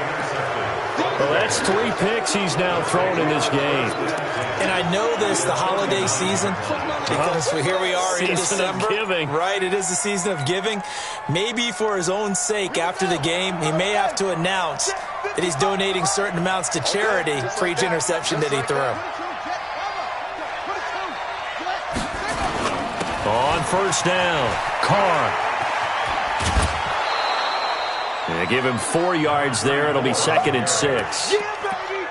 Well, that's 3 picks he's now thrown in this game. And I know this, the holiday season, because here we are in December. Of giving. Right, it is the season of giving. Maybe for his own sake, after the game, he may have to announce that he's donating certain amounts to charity for each interception that he threw. On 1st down, Carr. They give him 4 yards there. It'll be 2nd and 6.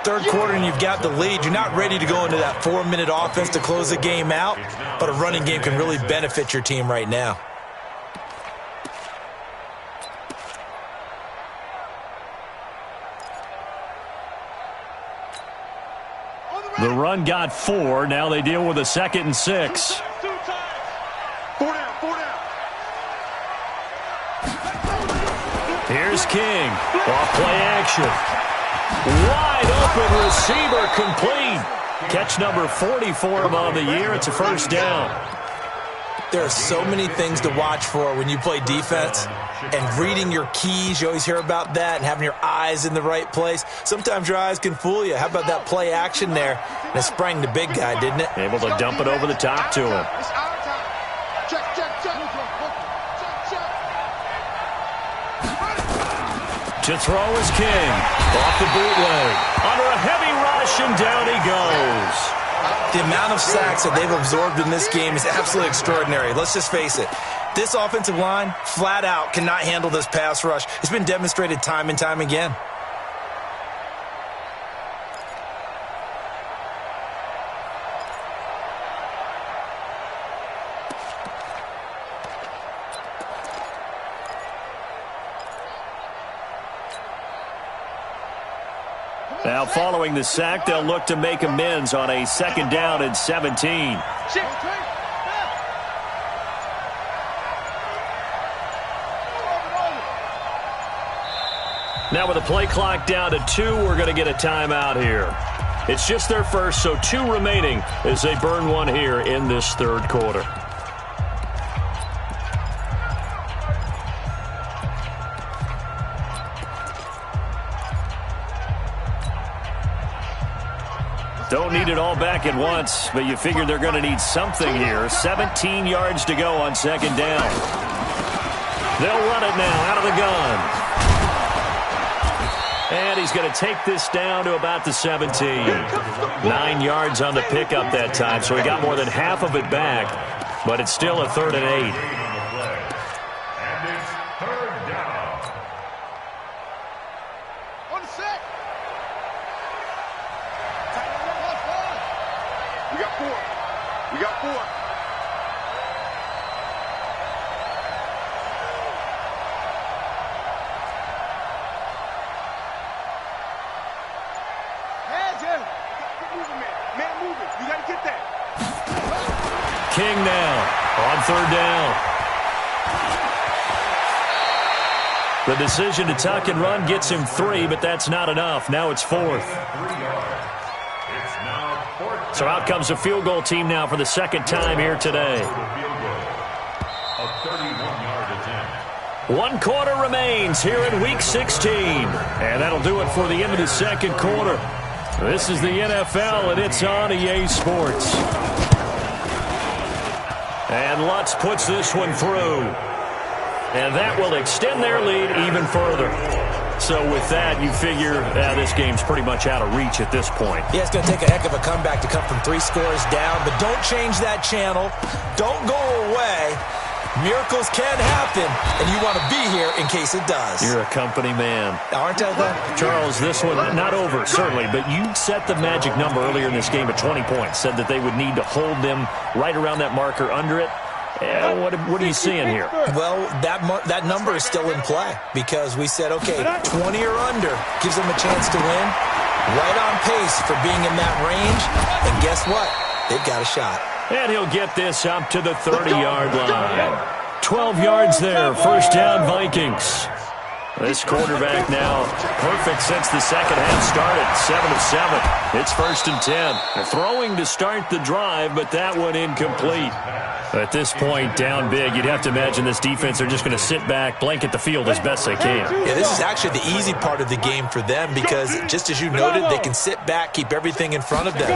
Third quarter and you've got the lead. You're not ready to go into that 4-minute offense to close the game out, but a running game can really benefit your team right now. The run got 4. Now they deal with a 2nd and 6. 4 down, 4 down. Here's King. Off play action. Wide open receiver complete. Catch number 44 on the year. It's a first down. There are so many things to watch for when you play defense. And reading your keys, you always hear about that, and having your eyes in the right place. Sometimes your eyes can fool you. How about that play action there? And it sprang the big guy, didn't it? Able to dump it over the top to him. It's our time. Check, check, check. To throw is King. Off the bootleg. Under a heavy rush, and down he goes. The amount of sacks that they've absorbed in this game is absolutely extraordinary. Let's just face it. This offensive line, flat out, cannot handle this pass rush. It's been demonstrated time and time again. Now following the sack, they'll look to make amends on a 2nd down and 17. Now with the play clock down to 2, we're going to get a timeout here. It's just their first, so 2 remaining as they burn one here in this third quarter. Don't need it all back at once, but you figure they're going to need something here. 17 yards to go on 2nd down. They'll run it now out of the gun. And he's going to take this down to about the 17. 9 yards on the pickup that time, so he got more than half of it back, but it's still a 3rd and 8. And it's 3rd down. On the set. We got 4. We got 4. King now on 3rd down. The decision to tuck and run gets him 3, but that's not enough. Now it's 4th. So out comes a field goal team now for the 2nd time here today. A 31-yard attempt. 1 quarter remains here in Week 16. And that'll do it for the end of the 2nd quarter. This is the NFL, and it's on EA Sports. And Lutz puts this one through. And that will extend their lead even further. So with that, you figure this game's pretty much out of reach at this point. Yeah, it's going to take a heck of a comeback to come from 3 scores down, but don't change that channel. Don't go away. Miracles can happen, and you want to be here in case it does. You're a company man. Aren't I, though? Charles, this one, not over, certainly, but you set the magic number earlier in this game at 20 points, said that they would need to hold them right around that marker under it. What are you seeing here? Well, that number is still in play because we said, okay, 20 or under gives them a chance to win. Right on pace for being in that range, and guess what? They've got a shot. And he'll get this up to the 30-yard line. 12 yards there, first down Vikings. This quarterback now perfect since the second half started, 7 of 7. It's 1st and 10. They're throwing to start the drive, but that one incomplete. At this point, down big, you'd have to imagine this defense are just going to sit back, blanket the field as best they can. Yeah, this is actually the easy part of the game for them because, just as you noted, they can sit back, keep everything in front of them.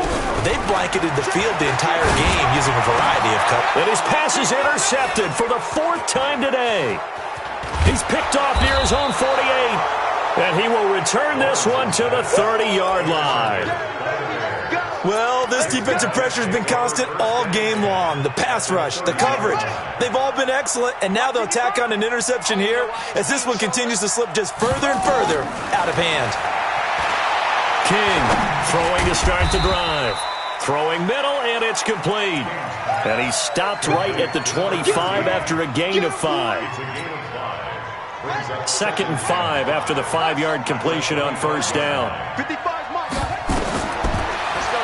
They've blanketed the field the entire game using a variety of cover. And his pass is intercepted for the 4th time today. He's picked off near his own 48. And he will return this one to the 30-yard line. Well, this defensive pressure has been constant all game long. The pass rush, the coverage, they've all been excellent, and now they'll tack on an interception here as this one continues to slip just further and further out of hand. King throwing to start the drive. Throwing middle, and it's complete. And he stopped right at the 25 after a gain of 5. 2nd and 5 after the 5-yard completion on first down.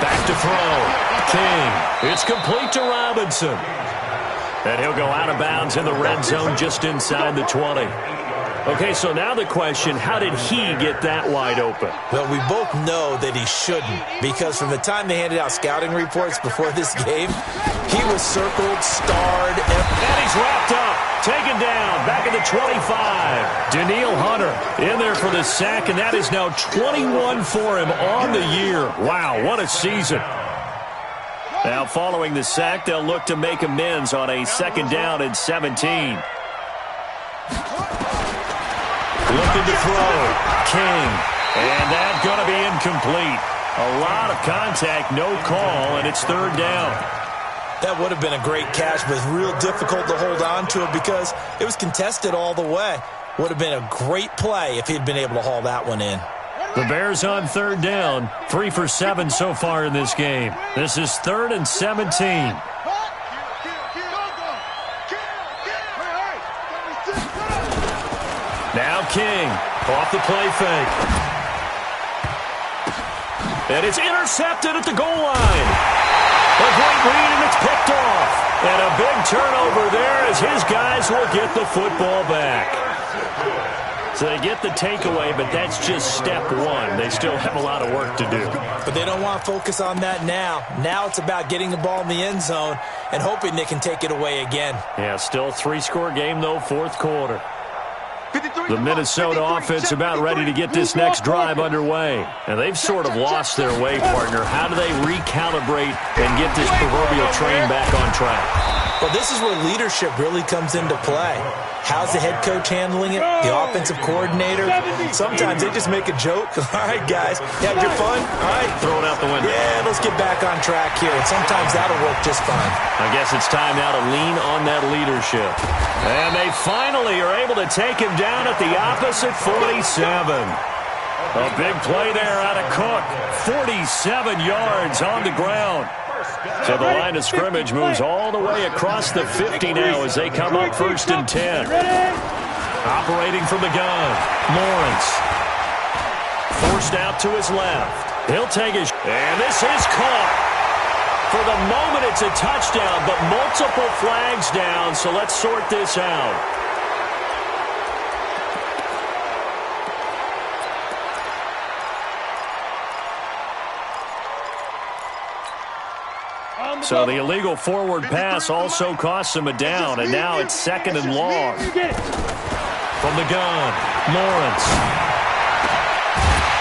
Back to throw. King. It's complete to Robinson. And he'll go out of bounds in the red zone just inside the 20. Okay, so now the question, how did he get that wide open? Well, we both know that he shouldn't, because from the time they handed out scouting reports before this game, he was circled, starred, and he's wrapped up, taken down, back at the 25. Daniil Hunter in there for the sack, and that is now 21 for him on the year. Wow, what a season. Now, following the sack, they'll look to make amends on a 2nd down and 17. Looking to throw. King. And that's going to be incomplete. A lot of contact, no call, and it's 3rd down. That would have been a great catch, but it's real difficult to hold on to it because it was contested all the way. Would have been a great play if he'd been able to haul that one in. The Bears on 3rd down. 3 for 7 so far in this game. This is 3rd and 17. Now King, off the play fake. And it's intercepted at the goal line. A great read, and it's picked off. And a big turnover there as his guys will get the football back. So they get the takeaway, but that's just step 1. They still have a lot of work to do. But they don't want to focus on that now. Now it's about getting the ball in the end zone and hoping they can take it away again. Yeah, still 3-score game, though, 4th quarter. The Minnesota offense about ready to get this next drive underway. And they've sort of lost their way, partner. How do they recalibrate and get this proverbial train back on track? Well, this is where leadership really comes into play. How's the head coach handling it? The offensive coordinator? Sometimes they just make a joke. All right, guys, you had your fun? All right. Throw it out the window. Yeah, let's get back on track here. And sometimes that'll work just fine. I guess it's time now to lean on that leadership. And they finally are able to take him down at the opposite 47. A big play there out of Cook. 47 yards on the ground. So the line of scrimmage moves all the way across the 50 now as they come up 1st and 10. Operating from the gun, Lawrence. Forced out to his left. He'll take his... And this is caught. For the moment, it's a touchdown, but multiple flags down, so let's sort this out. So the illegal forward pass also costs him a down, and now it's 2nd and long. From the gun, Lawrence.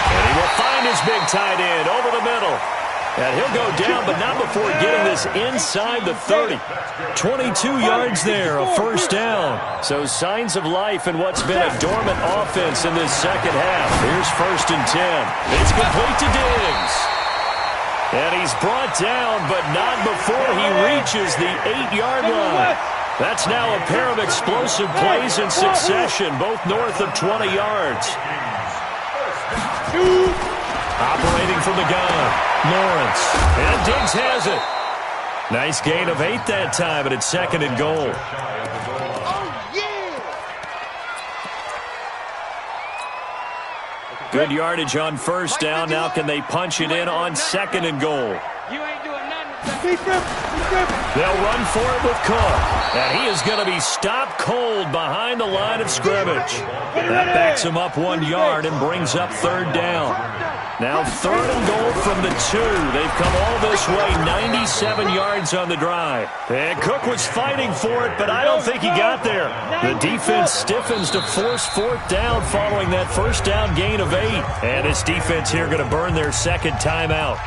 And he will find his big tight end over the middle. And he'll go down, but not before getting this inside the 30. 22 yards there, a 1st down. So signs of life in what's been a dormant offense in this 2nd half. Here's 1st and 10. It's complete to Diggs. And he's brought down, but not before he reaches the 8-yard line. That's now a pair of explosive plays in succession, both north of 20 yards. Operating from the gun, Lawrence. And Diggs has it. Nice gain of 8 that time, and it's 2nd and goal. Good yardage on 1st down. Now can they punch it in on 2nd and goal? They'll run for it with Cook. And he is going to be stopped cold behind the line of scrimmage. That backs him up 1 yard and brings up 3rd down. Now 3rd and goal from the 2. They've come all this way, 97 yards on the drive. And Cook was fighting for it, but I don't think he got there. The defense stiffens to force 4th down following that 1st down gain of 8. And this defense here going to burn their 2nd timeout.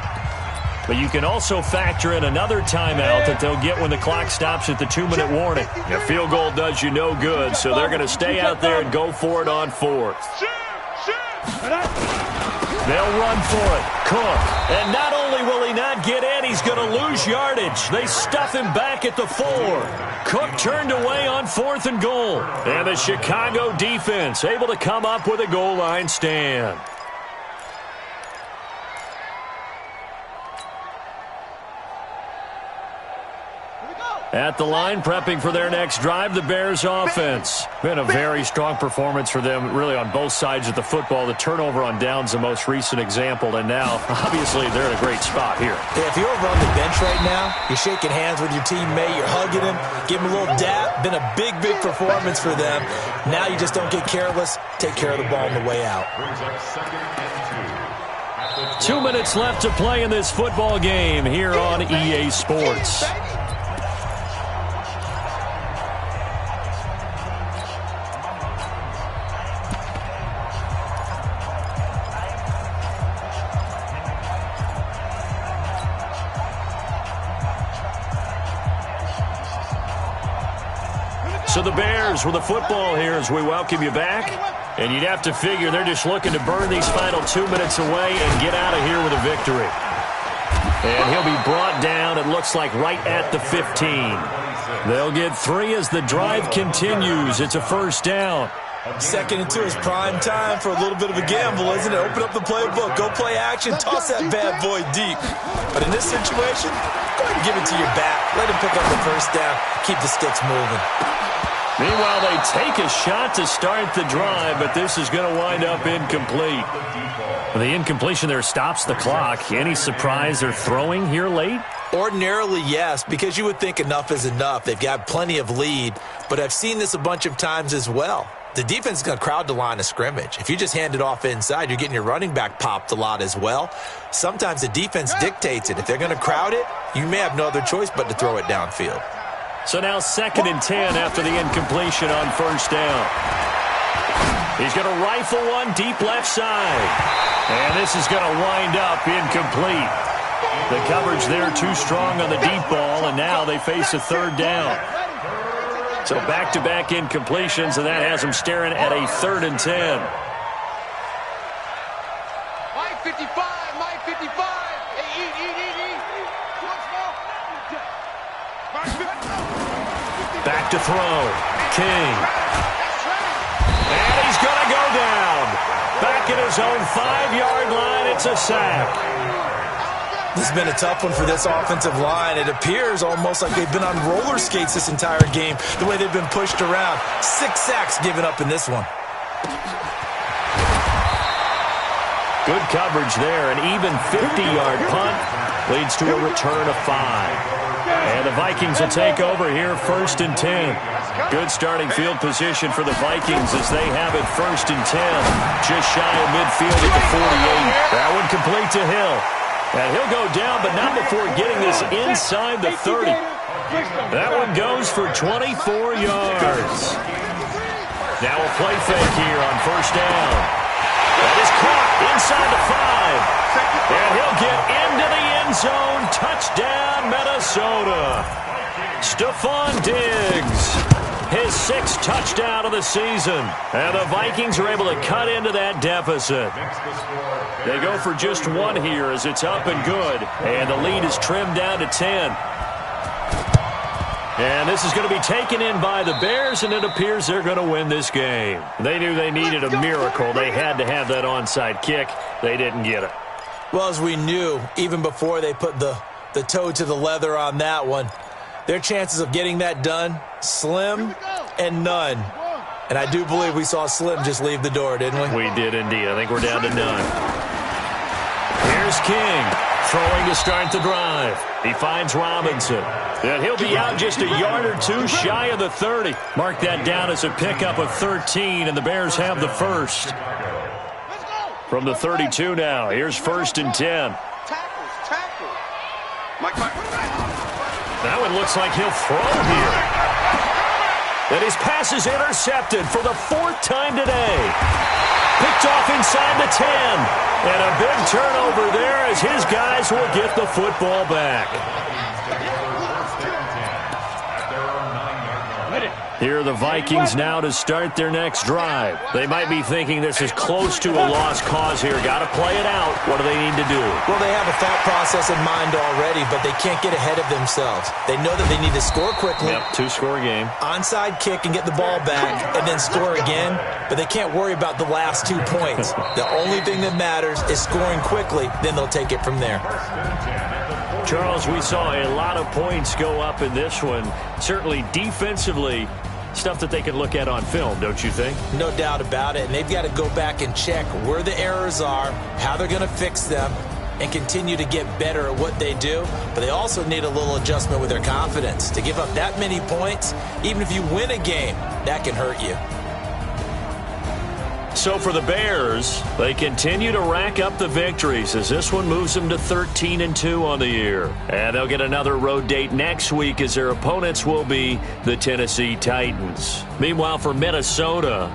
But you can also factor in another timeout that they'll get when the clock stops at the 2-minute warning. A field goal does you no good, so they're going to stay out there and go for it on 4th. They'll run for it. Cook. And not only will he not get in, he's going to lose yardage. They stuff him back at the 4. Cook turned away on 4th and goal. And the Chicago defense able to come up with a goal line stand. At the line, prepping for their next drive, the Bears offense. Been a very strong performance for them, really, on both sides of the football. The turnover on downs, the most recent example, and now, obviously, they're in a great spot here. Yeah, if you're over on the bench right now, you're shaking hands with your teammate, you're hugging him, give him a little dap. Been a big, big performance for them. Now you just don't get careless. Take care of the ball on the way out. 2 minutes left to play in this football game here on EA Sports. So the Bears with the football here as we welcome you back. And you'd have to figure they're just looking to burn these final 2 minutes away and get out of here with a victory. And he'll be brought down, it looks like, right at the 15. They'll get 3 as the drive continues. It's a first down. Second and 2 is prime time for a little bit of a gamble, isn't it? Open up the playbook, go play action, toss that bad boy deep. But in this situation, go ahead and give it to your back. Let him pick up the first down, keep the sticks moving. Meanwhile, they take a shot to start the drive, but this is going to wind up incomplete. The incompletion there stops the clock. Any surprise they're throwing here late? Ordinarily, yes, because you would think enough is enough. They've got plenty of lead, but I've seen this a bunch of times as well. The defense is going to crowd the line of scrimmage. If you just hand it off inside, you're getting your running back popped a lot as well. Sometimes the defense dictates it. If they're going to crowd it, you may have no other choice but to throw it downfield. So now 2nd and 10 after the incompletion on first down. He's going to rifle one deep left side. And this is going to wind up incomplete. The coverage there too strong on the deep ball, and now they face a third down. So back-to-back incompletions, and that has them staring at a 3rd and 10. Mike 55, Mike 55. Hey, eat. Back to throw. King. And he's going to go down. Back at his own 5-yard line. It's a sack. This has been a tough one for this offensive line. It appears almost like they've been on roller skates this entire game, the way they've been pushed around. 6 sacks given up in this one. Good coverage there. An even 50-yard punt leads to a return of 5. And the Vikings will take over here 1st and 10. Good starting field position for the Vikings as they have it 1st and 10. Just shy of midfield at the 48. That one complete to Hill. And he'll go down, but not before getting this inside the 30. That one goes for 24 yards. Now a play fake here on first down. That is caught inside the 5. And he'll get into the end zone. Touchdown, Minnesota. Stephon Diggs. His 6th touchdown of the season. And the Vikings are able to cut into that deficit. They go for just 1 here as it's up and good. And the lead is trimmed down to 10. And this is going to be taken in by the Bears, and it appears they're going to win this game. They knew they needed a miracle. They had to have that onside kick. They didn't get it. Well, as we knew, even before they put the toe to the leather on that one, their chances of getting that done, slim and none. And I do believe we saw Slim just leave the door, didn't we? We did indeed. I think we're down to none. Here's King, throwing to start the drive. He finds Robinson. And he'll be out just a yard or 2 shy of the 30. Mark that down as a pickup of 13, and the Bears have the first. From the 32 now, here's 1st and 10. That one looks like he'll throw here. And his pass is intercepted for the 4th time today. Picked off inside the 10. And a big turnover there as his guys will get the football back. Here are the Vikings now to start their next drive. They might be thinking this is close to a lost cause here. Got to play it out. What do they need to do? Well, they have a thought process in mind already, but they can't get ahead of themselves. They know that they need to score quickly. Yep, two-score game. Onside kick and get the ball back and then score again, but they can't worry about the last 2 points. The only thing that matters is scoring quickly, then they'll take it from there. Charles, we saw a lot of points go up in this one. Certainly defensively, stuff that they can look at on film, don't you think? No doubt about it, and they've got to go back and check where the errors are, how they're going to fix them, and continue to get better at what they do. But they also need a little adjustment with their confidence. To give up that many points, even if you win a game, that can hurt you. So for the Bears, they continue to rack up the victories as this one moves them to 13-2 on the year. And they'll get another road date next week as their opponents will be the Tennessee Titans. Meanwhile, for Minnesota,